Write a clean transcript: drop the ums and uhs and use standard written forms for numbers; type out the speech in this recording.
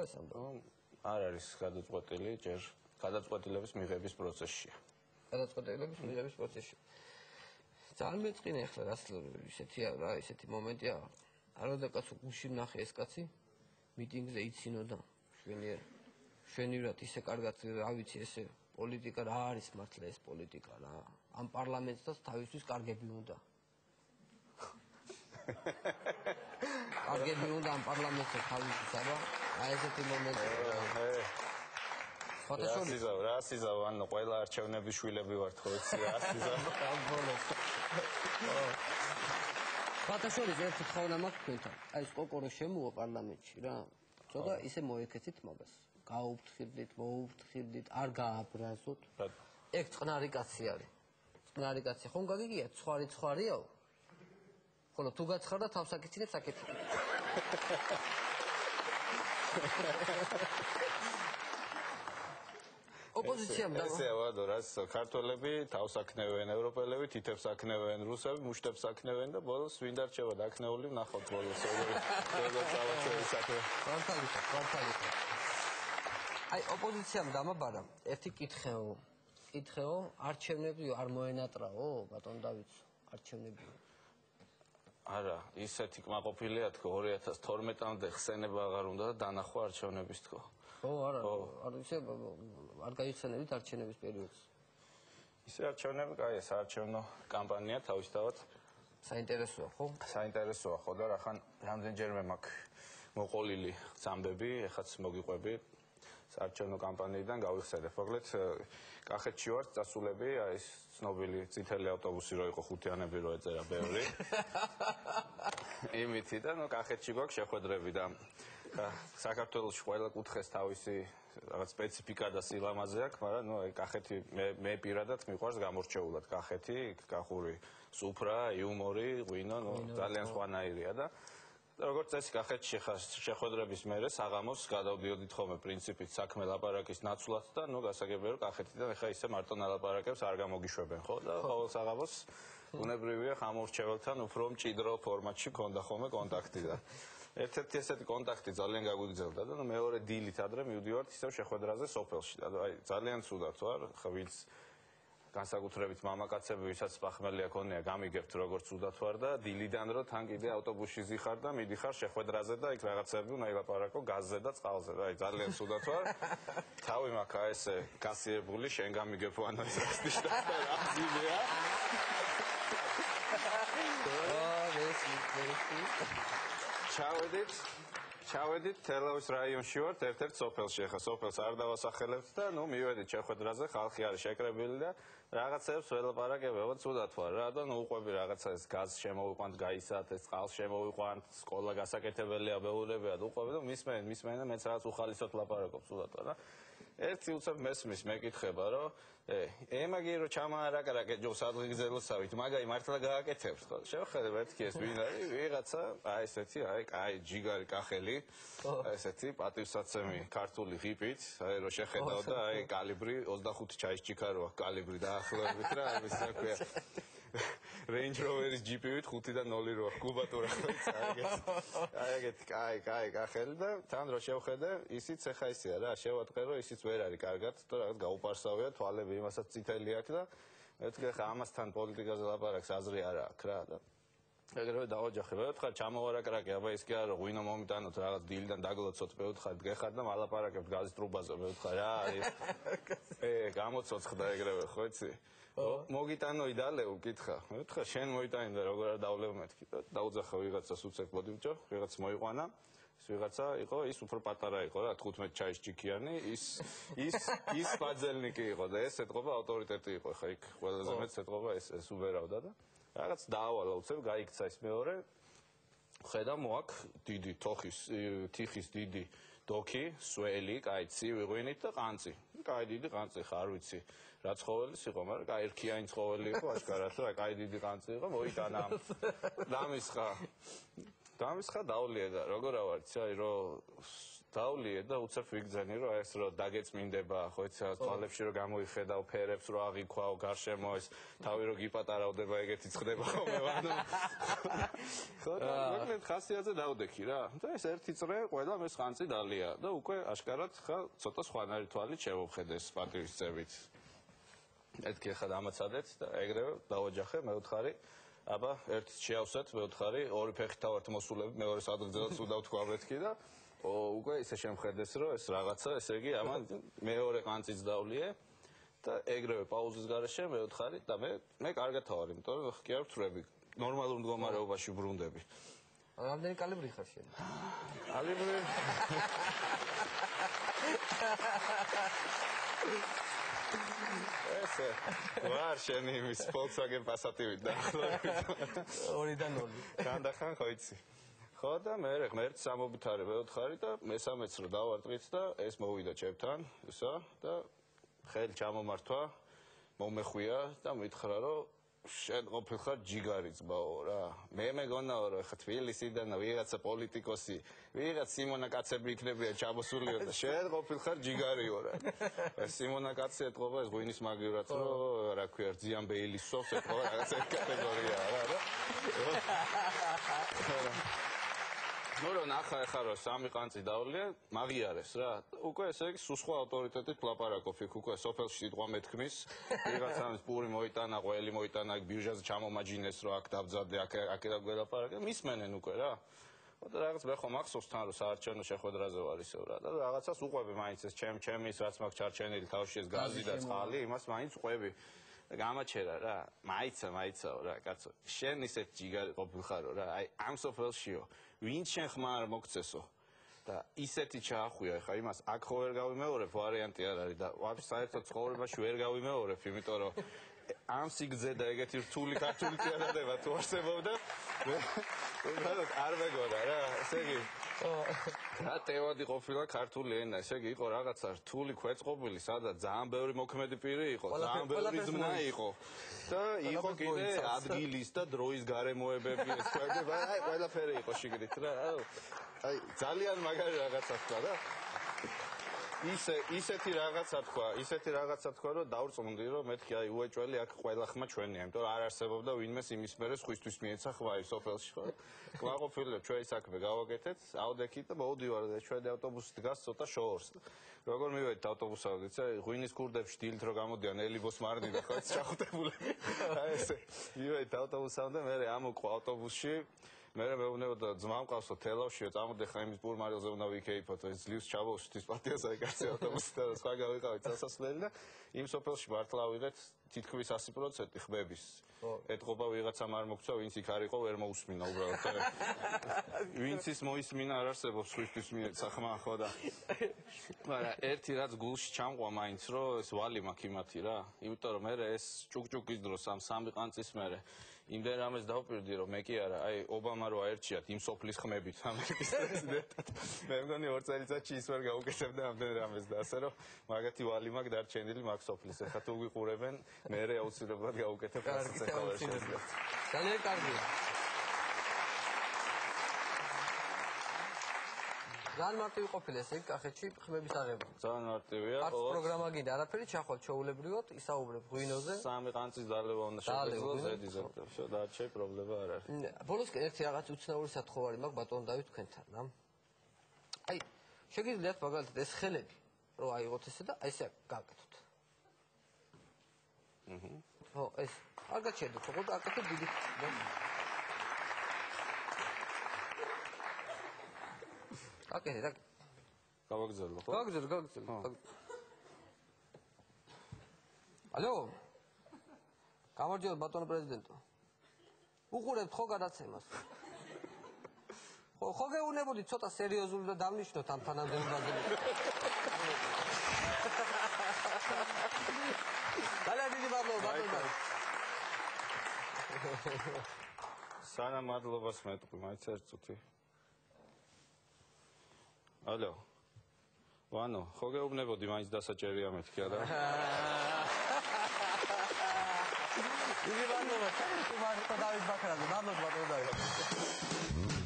არის ამბავი? არ არის გადაწყვეტილი, ჯერ გადაწყვეტილების მიღების პროცესშია. გადაწყვეტილების მიღების პროცესში. ძალიან მეწყინე ახლა რას ისეთია რა, ისეთი მომენტია. არადაკაც გუში ნახე ეს კაცი მიტინგზე იცინოდა შვენივრად ისე კარგად რა ვიცი ესე პოლიტიკა რა არის მართლა ეს პოლიტიკა რა. ამ პარლამენტსაც თავისთვის კარგები უნდა. კარგები უნდა ამ პარლამენტსაც თავისთვის აბა. აი ესეთი მომენტია. რა სიზავ, ანუ ყველა არჩევნების შვილები ვართ ხო იცი რა სიზავ. ფათაშორის ერთი ხოვნა მაქვს თქვენთან. აი ეს კოკორო შემოვა პარლამენტში რა. ცოტა ისე მოეკეცით მაგას. გაუფრთხილდით, მოუფრთხილდით, არ გააბრაზოთ. ეგ წყნარი კაცი არის. წყნარი კაცი. ხომ გაგიგიათ, ცხარიაო. ხოლო თუ გაცხარდა თავს აკეთინებს აკეთებ. ოპოზიციამ და ესე ავადო რას ქართველები თავს აქნევენ, ევროპელები თითებს აქნევენ, რუსები მუშტებს აქნევენ და ბოლოს ვინ დარჩება დაქნეული ვნახავთ ბოლოს როგორ წავაწერე საქმე. ფანტასტიკა. აი ოპოზიციამ დამაბარა ერთი კითხეო, არჩევნები არ მოენატრაო, ბატონ დავით, არჩევნები. არა, ისეთი კმაყოფილია თქო 2012-მდე ხსენება აღარ უნდა და დანახვა არჩევნების თქო. ხო, არა, ისე არ გაიხსენებთ არჩევნების პერიოდს. ისე არჩევნები, კაი, საარჩევნო კამპანია თავისთავად საინტერესოა, ხო? საინტერესოა, ხო და რახან რამდენჯერმე მაქვს მოყოლილი წამბები, ეხაც მოგიყვები საარჩევნო კამპანიიდან გავიხსენებ. მოკლედ, კახეთში ვარ, წასულები, აი ეს ცნობილი წითელი ავტობუსი რო იყო ხუთიანები რო ეწერა ბევრი. იმითი და ნუ კახეთში გვაქვს შეხვედრები და საქართველოში ყველა კუთხეს თავისი რაღაც სპეციფიკა და სილამაზე აქვს, მაგრამ ნუ აი კახეთი მე პირადად მიყვარს გამორჩეულად კახეთი, კახური სუფრა, იუმორი, ღვინო, ნუ ძალიან სხვანაირია და როგორც წესი კახეთში შეხვედრების მერე საღამოს გადავდიოდით ხოლმე პრინციპით საქმე ლაპარაკის ნაცვლად და ნუ გასაგებია რომ კახეთიდან ეხა ისე მარტო ნალაპარაკებს არ გამოგიშვებენ ხო და ყოველ საღამოს უნებრივია ხამურჩეველთან უფრო მჭიდრო ფორმატში ქონდა ხოლმე კონტაქტი და ერთ-ერთი ესეთი კონტაქტი ძალიან გაგვიგრძელდა და მეორე დილით ადრე მივდივართ ისევ შეხვედრაზე სოფელში და აი ძალიან ცუდად ვარ ხა ვინც განსაკუთრებით მამაკაცები ვისაც პახმელია ქონია გამიგებთ როგორც ცუდად ვარ და დილიდან რო თან კიდე ავტობუსში ზიხარ და მიდიხარ შეხვედრაზე და იქ რაღაცები უნდა ილაპარაკო გაზზე და წყალზე და აი ძალიან ცუდად ვარ თავი მაქვს ესე გასიებული შენ გამიგებ ვანაც რასტიშ და რაზია ჩავედით თელავის რაიონში ვართ ერთ-ერთ სოფელში ახლა სოფელს არ დავასახელებთ და ნუ მივედით შეხვედრაზე ხალხი არის შეკრებილი და რაღაცებს ველაპარაკებია ცუდად ვარ რა და ნუ უყვები რაღაცა ეს გაზ შემოვიყვანთ გაისათ ეს წყალს შემოვიყვანთ სკოლა გასაკეთებელია ბეულებია და უყვები და მისმენ და მეც რაღაც უხალისოდ ლაპარაკობ ცუდად ვარ და ერთი უცებ მესმის მეკითხება რომ ემაგი რო ჩამაარაკრაკე ჯობს ადგილგზელოსავით მაგაი მართლა გააკეთებთ ხო შევხედე მეთქი ეს ვინ არის ვიღაცა აი ესეთი აი კაი ჯიგარი კახელი ესეთი პატივსაცემი ქართული ღიპით აი რო შეხედავ და აი კალიბრი 25 ჩაის ჭიქაროა კალიბრი დაახლოებით რა ამის საქმეა Range Rover-ის GP-ვით 5-დან 0 როა კუბატურა აი ეგეთი კაი კახელი და თან რო შევხედე ისიც ეხა ისეა რა შევატყე რომ ისიც ვერ არის კარგად და რაღაც გაუპარსავია თვალები იმასაც წითელი აქვს და მეთქე ხა ამასთან პოლიტიკაზე ლაპარაკს აზრი არა აქვს რა და ეგრევე დავაჯახე ვეთხარ ჩამოვარაკრაკე აბა ის კი არა ღვინო მომიტანოთ რაღაც დილიდან დაგლოცოთ ვეთხარ გეხარ და მალაპარაკებთ გაზის ტრუბაზე ვეთხარ რა არის გამოცოცხლდა ეგრევე ხო იცი მოგიტანო იდალეო კითხა ვეთხარ შენ მოიტანი და როგორ არ დავლევ მეთქი და დაუძახა ვიღაცას უცებ მოდი ბჭო ვიღაც მოიყვანა ის ვიღაცა იყო ის უფრო პატარა იყო რა 15 ჩაის ჭიქიანი ის პაძელნიკი იყო და ეს ეთყობა ავტორიტეტი იყო ხა იქ ყველაზე მეც ეთყობა ეს უბერავდა და რაღაც დაავალა უცებ გაიქცა ის მეორე ხედა მოაქვს დიდი თიხის დიდი დოქი სველი კაი ცივი ღვინით და ყანწი კაი დიდი ყანწი ხა არ ვიცი რა ცხოველის იყო მაგრამ კაი ერქიანი ცხოველი იყო აშკარად რა კაი დიდი ყანწი იყო მოიტანა დამისხა დავლია და როგორ ავარიცი აი რომ დავლიე და უცებ ვიგზენი რომ ეს რომ დაგეწმინდება ხო იცი თვალებში რომ გამოიხედავ ფერებს რომ აღიქვაო გარშემო ეს თავი რომ გიპატარავდება ეგეთი ხდება ხოლმე ანუ ხო და მოკლედ ხასიათზე დავდექი რა და ეს ერთი წრე ყველა მე ხანწი დალია და უკვე აშკარად ხა ცოტა სხვანაირი თვალით შევხედეს პატივისცემით ეთქი ხა დამაცადეთ და ეგრევე დავოჯახე მეოთხარი აბა ერთს შეავსეთ მეოთხარი ორი ფეხით ავართ მოსულები მეორე სადღაც უნდა ვთქვა მეთქი და უკვე ისე შემხედეს რომ ეს რაღაცა ესე იგი ამან მეორე ყანწიც დავლიე და ეგრევე პაუზის გარეშე მეოთხარი და მე კარგად ვარ იმიტომ რომ კი არ ვთვრები ნორმალურ მდგომარეობაში ბრუნდები რამდენი კალიბრი ხარ შენ კალიბრი ესე ვარ შენი იმის Volkswagen Passat-ივით დაახლოებით 2-დან 0 განდახან ხო იცი ხო და მე ღმერთს ამობითარე მეოთხარი და მესამეც რომ დავარტყით და ეს მოვიდა ჩემთან ისა და ხელი ჩამომართვა მომეხვია და მითხრა რომ შენ ყოფილხარ ჯიგარი ძმაო რა მე მეგონაო რომ ხა თბილისიდან ვიღაცა პოლიტიკოსი ვიღაც სიმონა კაცები იქნებიან ჩამოსულიო და შენ ყოფილხარ ჯიგარიო რა ეს სიმონა კაცი ეთყობა ეს ღვინის მაგივრად რომ რა ქვია ზიან ბეილისოვს ეთყობა რაღაცა კატეგორიაა რა ნუ რომ ნახა ეხლა რომ სამი ყანწი დავლიე მაგიარეს რა უკვე ესე იგი სხვა ავტორიტეტით ვლაპარაკობ იქ უკვე სოფელში სიტყვა მეთქმის ვიღაცამის პური მოიტანა ყველი მოიტანა იქ ბიუჟაზე ჩამომაჯინეს რომ აქ დავძადე აქ და გველაპარაკე მისმენენ უკვე რა და რაღაც მე ხომ ახსოვს თან რომ საარჩევნო შეხვედრაზე ვარ ისევ რა და რაღაცას უყვები მაინც ეს ჩემის რაც მაქვს ჩარჩენილი თავში ეს გაზი და წყალი იმას მაინც უყვები გამაჩერა რა მაიცაო რა კაცო შენ ისეთ ჯიგარი ყოფილხარო რა აი ამ სოფელშიო ვინ შენ ხმარ მოგცესო და ისეთი ჩაახვია ხა იმას აქ ხო ვერ გავიმეორებ ვარიანტი არ არის და ვაფშე საერთოდ ცხოვრებაში ვერ გავიმეორებ იმიტომ რომ ამ სიგრძე და ეგეთი რთული ქართული წინადადება თუ არსებობდა არ მეგონა რა ესე იგი რა ტევადი ყოფილა ქართული ენა ესე იგი იყო რაღაცა რთული ქვეწყობილი სადაც ძალიან ბევრი მოქმედი პირი იყო ძალიან ბევრი ზმნა იყო და იყო კიდე ადგილის და დროის გარემოებები ეს ქვები აი ყველაფერი იყო შიგნით რა აი ძალიან მაგარი რაღაცა თქვა და ისეთი რაღაცა თქვა რომ დავრწმუნდი რომ მეთქი აი უეჭველი აქ ყველა ხმა ჩვენია იმიტომ რომ არ არსებობდა ვინმეს იმის მერე სხვისთვის მიეცა ხვარი სოფელში ხო გვაყოფილებ ჩვენ საქმე გავაკეთეთ ავდექით და მოვდივარ და ჩვენი ავტობუსი დგას ცოტა შორს როგორ მივედით ავტობუსამდე იცი ღვინის კურდებში დილით რომ გამოდიან ელიბოს მარნი და ხო ჩახუტებული აი ესე მივედით ავტობუსამდე მე ამოყვა ავტობუსში მე მეუბნებოდა ძმა მყავსო თელავშიო წამოდე ხა იმის პურმარილზე უნდა ვიქეიფოთ ეს ძლივს ჩავოშვით პარტიას აი კაცი ავტობუსით და სხვა გავიყავით სასასვლელი და იმ სოფელში მართლა ავიღეთ თითქმის 100% ხმების ეთყობა ვიღაცამ არ მოგცა ვინც იქ არ იყო ვერ მოусმინა უბრალოდ ვინც ის მოისმინა არ არსებობს სხვისთვის მიეცა ხმა ხო და მაგრამ ერთი რაც გულში ჩამყვა მაინც რომ ეს ვალი მაქვს იმათი რა იმიტომ რომ მე ეს ჭუკჭუკის დროს ამ სამი ყანწის მერე იმდენ რამეს დავპირდი რომ მე კი არა აი ობამა რო აერჩიათ იმ სოფლის ხმებით ამერიკის პრეზიდენტად მე მგონი 2 წელიწადში ის ვერ გაუკეთებდა ამდენ რამეს და ასე რომ მაგათი ვალი მაქვს დარჩენილი მაგ სოფლის ეხლა თუ ვიყურებენ მე აუცილებლად გაუკეთებ ასეც ეხლა ძალიან კარგია ძალიან მარტივი ყოფილა ესე კახეთში ხმების აღება ძალიან მარტივია არც პროგრამა გინდა არაფერი ჩახვალ ჩაულებრივად ისაუბრებ ღვინოზე სამი ყანწის დალევა უნდა შეგეძლოს ზედიზე შო დარჩე პრობლემა არ არის ბოლოსკენ ერთი რაღაც უცნაური სათხოვარი მაქვს ბატონ დავით თქვენთან რა აი შეგიძლიათ მაგალითად ეს ხელები რომ აიღოთ ესე და აი ესე გააკეთოთ ხო ეს არ გაჩერდეთ ხო და აკეთებ დიდი აკეთე და გავაგზავნო ხო? გავაგზავნო. ალო? გამარჯობა ბატონო პრეზიდენტო. უყურებთ ხო გადაცემას? ხო გეუბნებოდი ცოტა სერიოზული და დავნიშნოთ ამ თანამდებობაზე. ძალიან დიდი მადლობა ბატონო. სანამ მადლობას მეტყვი, მაინც ერთ წუთი. ალო. ვანო, ხო გეუბნებოდი მაინც დასაჭერია მეთქი არა? დიდი მადლობა. თუ მართლა დავით ბაქრაძე, მადლობა ბატონო დავით.